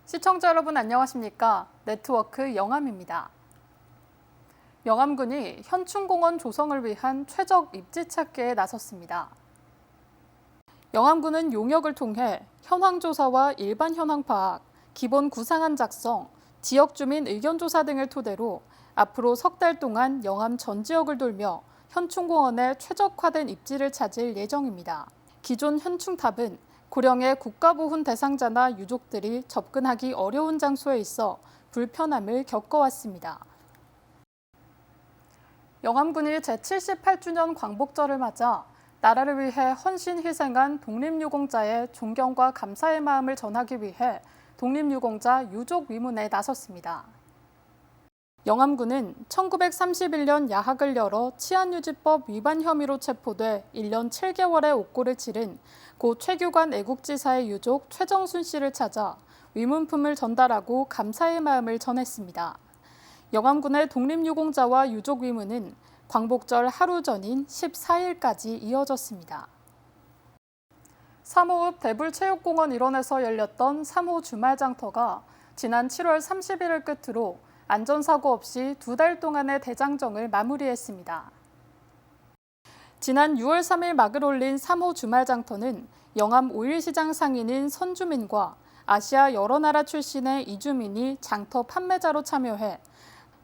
시청자 여러분 안녕하십니까? 네트워크 영암입니다. 영암군이 현충공원 조성을 위한 최적 입지 찾기에 나섰습니다. 영암군은 용역을 통해 현황 조사와 일반 현황 파악, 기본 구상안 작성, 지역 주민 의견 조사 등을 토대로 앞으로 석 달 동안 영암 전 지역을 돌며 현충공원의 최적화된 입지를 찾을 예정입니다. 기존 현충탑은 고령의 국가보훈 대상자나 유족들이 접근하기 어려운 장소에 있어 불편함을 겪어왔습니다. 영암군이 제78주년 광복절을 맞아 나라를 위해 헌신 희생한 독립유공자의 존경과 감사의 마음을 전하기 위해 독립유공자 유족 위문에 나섰습니다. 영암군은 1931년 야학을 열어 치안유지법 위반 혐의로 체포돼 1년 7개월의 옥고를 치른 고 최규관 애국지사의 유족 최정순 씨를 찾아 위문품을 전달하고 감사의 마음을 전했습니다. 영암군의 독립유공자와 유족 위문은 광복절 하루 전인 14일까지 이어졌습니다. 3호읍 대불체육공원 일원에서 열렸던 3호 주말장터가 지난 7월 31일 끝으로 안전사고 없이 2달 동안의 대장정을 마무리했습니다. 지난 6월 3일 막을 올린 3호 주말장터는 영암 5일시장 상인인 선주민과 아시아 여러 나라 출신의 이주민이 장터 판매자로 참여해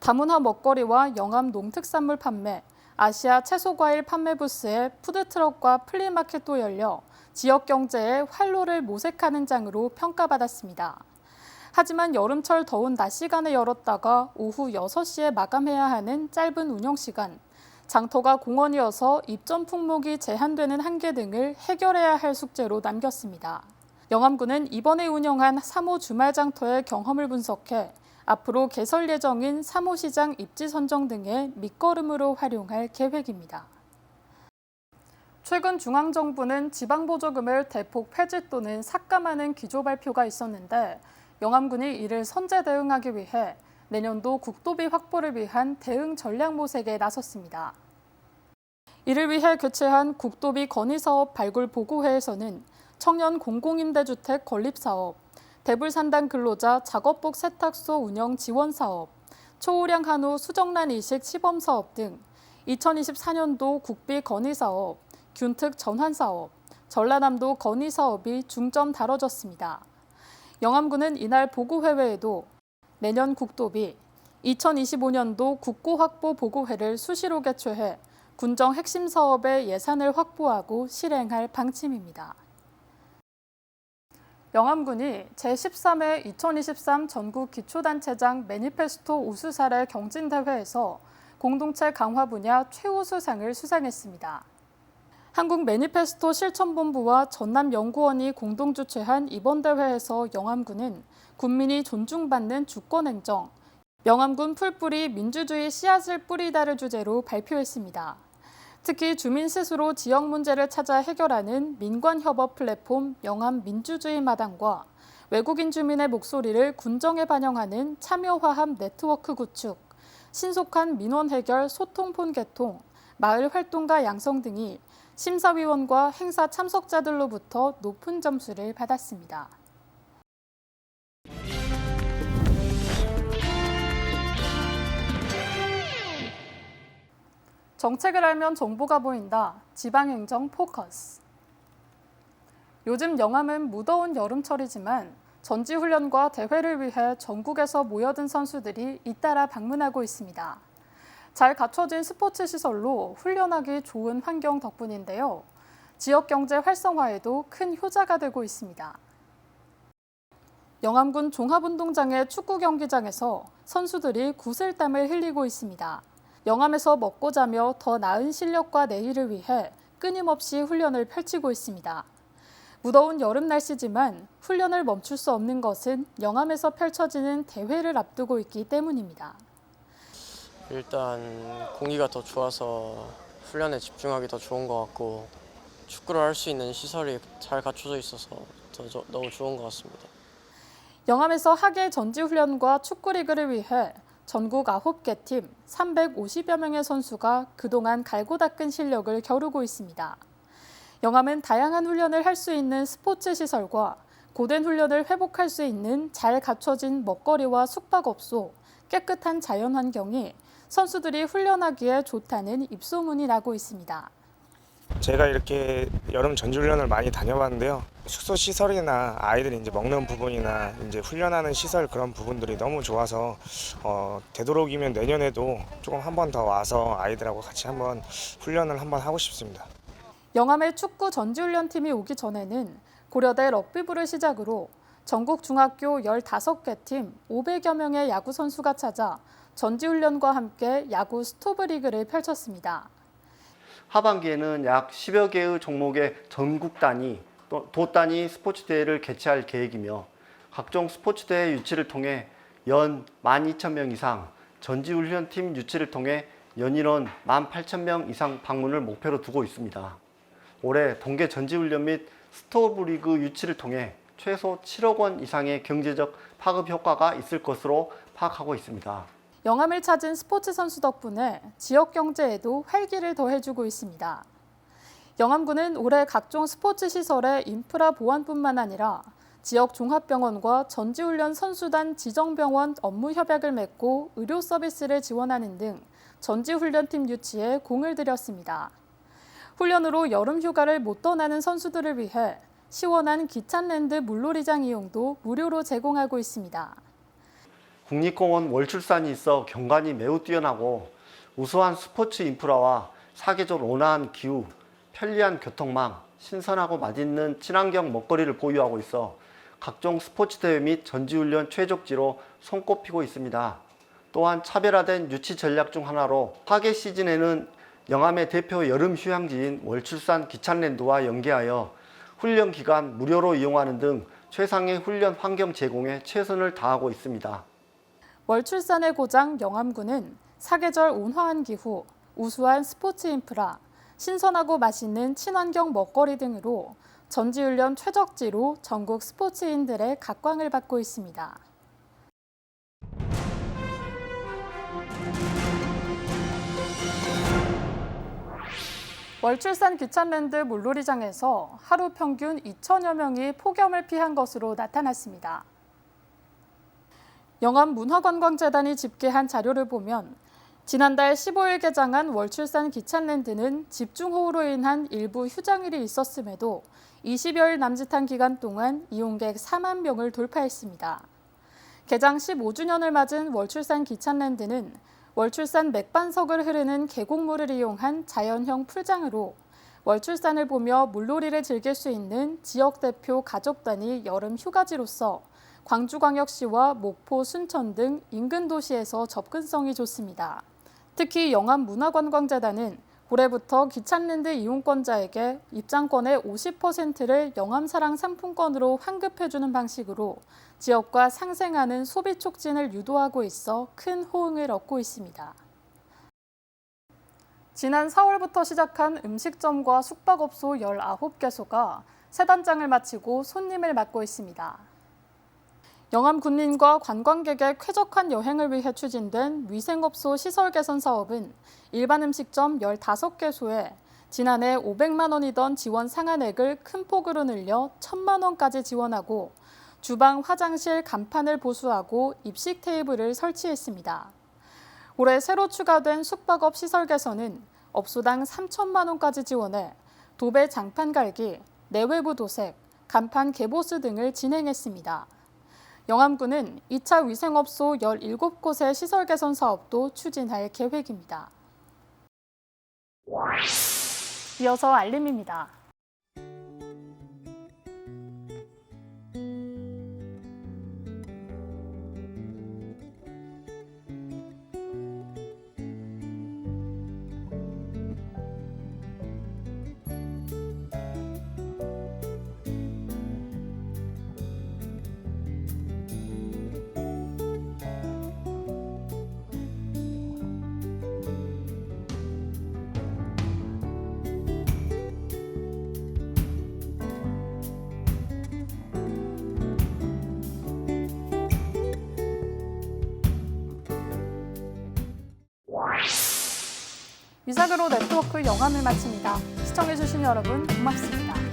다문화 먹거리와 영암 농특산물 판매, 아시아 채소과일 판매 부스에 푸드트럭과 플리마켓도 열려 지역 경제의 활로를 모색하는 장으로 평가받았습니다. 하지만 여름철 더운 낮 시간에 열었다가 오후 6시에 마감해야 하는 짧은 운영시간, 장터가 공원이어서 입점 품목이 제한되는 한계 등을 해결해야 할 숙제로 남겼습니다. 영암군은 이번에 운영한 3호 주말장터의 경험을 분석해 앞으로 개설 예정인 3호 시장 입지 선정 등의 밑거름으로 활용할 계획입니다. 최근 중앙정부는 지방보조금을 대폭 폐지 또는 삭감하는 기조 발표가 있었는데 영암군이 이를 선제 대응하기 위해 내년도 국도비 확보를 위한 대응 전략 모색에 나섰습니다. 이를 위해 개최한 국도비 건의사업 발굴 보고회에서는 청년 공공임대주택 건립사업, 대불산단 근로자 작업복 세탁소 운영 지원 사업, 초우량 한우 수정란 이식 시범 사업 등 2024년도 국비 건의 사업, 균특 전환 사업, 전라남도 건의 사업이 중점 다뤄졌습니다. 영암군은 이날 보고회 외에도 내년 국도비, 2025년도 국고 확보 보고회를 수시로 개최해 군정 핵심 사업의 예산을 확보하고 실행할 방침입니다. 영암군이 제13회 2023 전국 기초단체장 매니페스토 우수 사례 경진대회에서 공동체 강화 분야 최우수상을 수상했습니다. 한국 매니페스토 실천본부와 전남연구원이 공동 주최한 이번 대회에서 영암군은 군민이 존중받는 주권행정, 영암군 풀뿌리 민주주의 씨앗을 뿌리다를 주제로 발표했습니다. 특히 주민 스스로 지역 문제를 찾아 해결하는 민관협업 플랫폼 영암 민주주의 마당과 외국인 주민의 목소리를 군정에 반영하는 참여화합 네트워크 구축, 신속한 민원 해결 소통폰 개통, 마을 활동가 양성 등이 심사위원과 행사 참석자들로부터 높은 점수를 받았습니다. 정책을 알면 정보가 보인다. 지방행정 포커스. 요즘 영암은 무더운 여름철이지만 전지훈련과 대회를 위해 전국에서 모여든 선수들이 잇따라 방문하고 있습니다. 잘 갖춰진 스포츠 시설로 훈련하기 좋은 환경 덕분인데요. 지역 경제 활성화에도 큰 효자가 되고 있습니다. 영암군 종합운동장의 축구 경기장에서 선수들이 구슬땀을 흘리고 있습니다. 영암에서 먹고 자며 더 나은 실력과 내일을 위해 끊임없이 훈련을 펼치고 있습니다. 무더운 여름 날씨지만 훈련을 멈출 수 없는 것은 영암에서 펼쳐지는 대회를 앞두고 있기 때문입니다. 일단 공기가 더 좋아서 훈련에 집중하기 더 좋은 것 같고 축구를 할 수 있는 시설이 잘 갖춰져 있어서 너무 좋은 것 같습니다. 영암에서 하계 전지훈련과 축구리그를 위해 전국 9개 팀 350여 명의 선수가 그동안 갈고 닦은 실력을 겨루고 있습니다. 영암은 다양한 훈련을 할 수 있는 스포츠 시설과 고된 훈련을 회복할 수 있는 잘 갖춰진 먹거리와 숙박업소, 깨끗한 자연환경이 선수들이 훈련하기에 좋다는 입소문이 나고 있습니다. 제가 이렇게 여름 전지훈련을 많이 다녀봤는데요. 숙소 시설이나 아이들이 이제 먹는 부분이나 이제 훈련하는 시설 그런 부분들이 너무 좋아서 되도록이면 내년에도 조금 한 번 더 와서 아이들하고 같이 한번 훈련을 한번 하고 싶습니다. 영암의 축구 전지훈련팀이 오기 전에는 고려대 럭비부를 시작으로 전국 중학교 15개 팀 500여 명의 야구 선수가 찾아 전지훈련과 함께 야구 스토브리그를 펼쳤습니다. 하반기에는 약 10여 개의 종목의 전국 단위, 또 도 단위 스포츠 대회를 개최할 계획이며 각종 스포츠 대회 유치를 통해 연 12,000명 이상, 전지훈련팀 유치를 통해 연인원 18,000명 이상 방문을 목표로 두고 있습니다. 올해 동계 전지훈련 및 스토브리그 유치를 통해 최소 7억 원 이상의 경제적 파급 효과가 있을 것으로 파악하고 있습니다. 영암을 찾은 스포츠 선수 덕분에 지역 경제에도 활기를 더해주고 있습니다. 영암군은 올해 각종 스포츠 시설의 인프라 보완뿐만 아니라 지역 종합병원과 전지훈련 선수단 지정병원 업무 협약을 맺고 의료 서비스를 지원하는 등 전지훈련팀 유치에 공을 들였습니다. 훈련으로 여름 휴가를 못 떠나는 선수들을 위해 시원한 기찬랜드 물놀이장 이용도 무료로 제공하고 있습니다. 국립공원 월출산이 있어 경관이 매우 뛰어나고 우수한 스포츠 인프라와 사계절 온화한 기후, 편리한 교통망, 신선하고 맛있는 친환경 먹거리를 보유하고 있어 각종 스포츠 대회 및 전지훈련 최적지로 손꼽히고 있습니다. 또한 차별화된 유치 전략 중 하나로 하계 시즌에는 영암의 대표 여름 휴양지인 월출산 기찬랜드와 연계하여 훈련 기간 무료로 이용하는 등 최상의 훈련 환경 제공에 최선을 다하고 있습니다. 월출산의 고장 영암군은 사계절 온화한 기후, 우수한 스포츠 인프라, 신선하고 맛있는 친환경 먹거리 등으로 전지훈련 최적지로 전국 스포츠인들의 각광을 받고 있습니다. 월출산 기찬랜드 물놀이장에서 하루 평균 2천여 명이 폭염을 피한 것으로 나타났습니다. 영암문화관광재단이 집계한 자료를 보면 지난달 15일 개장한 월출산 기찬랜드는 집중호우로 인한 일부 휴장일이 있었음에도 20여일 남짓한 기간 동안 이용객 4만 명을 돌파했습니다. 개장 15주년을 맞은 월출산 기찬랜드는 월출산 맥반석을 흐르는 계곡물을 이용한 자연형 풀장으로 월출산을 보며 물놀이를 즐길 수 있는 지역 대표 가족 단위 여름 휴가지로서 광주광역시와 목포, 순천 등 인근 도시에서 접근성이 좋습니다. 특히 영암문화관광재단은 올해부터 기찬랜드 이용권자에게 입장권의 50%를 영암사랑 상품권으로 환급해주는 방식으로 지역과 상생하는 소비 촉진을 유도하고 있어 큰 호응을 얻고 있습니다. 지난 4월부터 시작한 음식점과 숙박업소 19개소가 새 단장을 마치고 손님을 맞고 있습니다. 영암 군민과 관광객의 쾌적한 여행을 위해 추진된 위생업소 시설 개선 사업은 일반 음식점 15개소에 지난해 500만 원이던 지원 상한액을 큰 폭으로 늘려 1,000만 원까지 지원하고 주방, 화장실, 간판을 보수하고 입식 테이블을 설치했습니다. 올해 새로 추가된 숙박업 시설 개선은 업소당 3천만 원까지 지원해 도배 장판 갈기, 내외부 도색, 간판 개보수 등을 진행했습니다. 영암군은 2차 위생업소 17곳의 시설 개선 사업도 추진할 계획입니다. 이어서 알림입니다. 위사그로 네트워크 영암을 마칩니다. 시청해주신 여러분 고맙습니다.